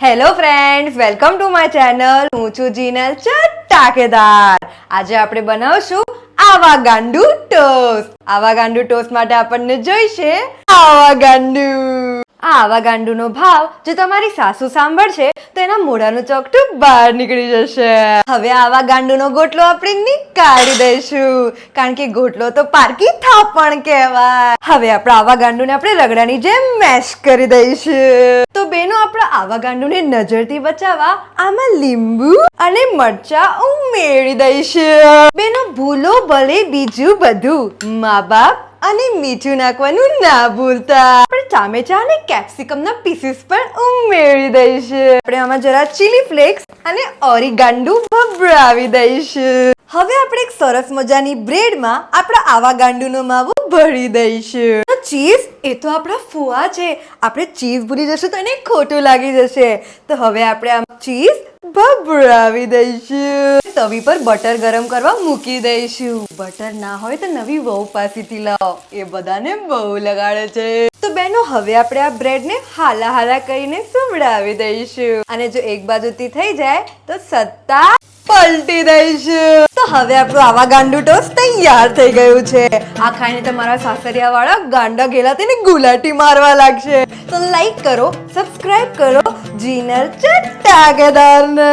Hello friends, welcome to my channel. હું છું જીનલ ચટાકેદાર. આજે આપણે બનાવશું આવા ગાંડુ ટોસ્ટ. આવા ગાંડુ ટોસ્ટ માટે આપણને જોઈશે આવા ગાંડુ. આ આવા ગાંડુનો ભાવ જો તમારી સાસુ સાંભળશે તો એના મોઢાનું ચોકઠું બહાર નીકળી જશે. હવે આવા ગાંડુનો ગોટલો આપણે નીકાળી દઈશું, કારણ કે ગોટલો તો પારકી થાપણ કહેવાય. હવે આપણા આવા ગાંડુને આપણે રગડાની જેમ મેશ કરી દઈશું. તો બેનો, આપણા આવા ગાંડુને નજરથી બચાવવા આમાં લીંબુ અને મરચા ઉમેરી દઈશું. બેનો, ભૂલો ભલે બીજું બધું, મા બાપ અને મીઠું નાખવાનું ના ભૂલતા. આપણે ટામેચા અને કેપ્સિકમના પીસીસ પણ ઉમેરી દઈશું. આપણે આમાં જરા ચીલી ફ્લેક્સ અને ઓરિગાન્ડુ ભભરાવી દઈશું. હવે આપણે એક સરસ મજાની બ્રેડમાં આપણા આવા ગાંડુનો માવો ભરી દઈશું. ચીઝ એ તો આપણા ફુવા છે, આપણે ચીઝ ભૂલી જશું તો એને ખોટું લાગી જશે. તો હવે આપણે આમ ચીઝ ભભરાવી દઈશું. તવી પર બટર ગરમ કરવા મૂકી દઈશું. બટર ના હોય તો નવી વહુ પાસેથી લાવો, એ બધાને બહુ લગાડે છે. તો બેનો, હવે આપણે આ બ્રેડને હાલા હાલા કરીને સુવડાવી દઈશું. અને જો એક બાજુથી થઈ જાય તો સત્તા પલટી દઈશું. તો હવે આપણું આવા ગાંડુ ટોસ્ટ તૈયાર થઈ ગયું છે. આ ખાઈને તમારા સાસરિયા વાળા ગાંડા ઘેલા તેને ગુલાટી મારવા લાગશે. તો લાઈક કરો, સબસ્ક્રાઇબ કરો જીનલ ચટાકેદારને.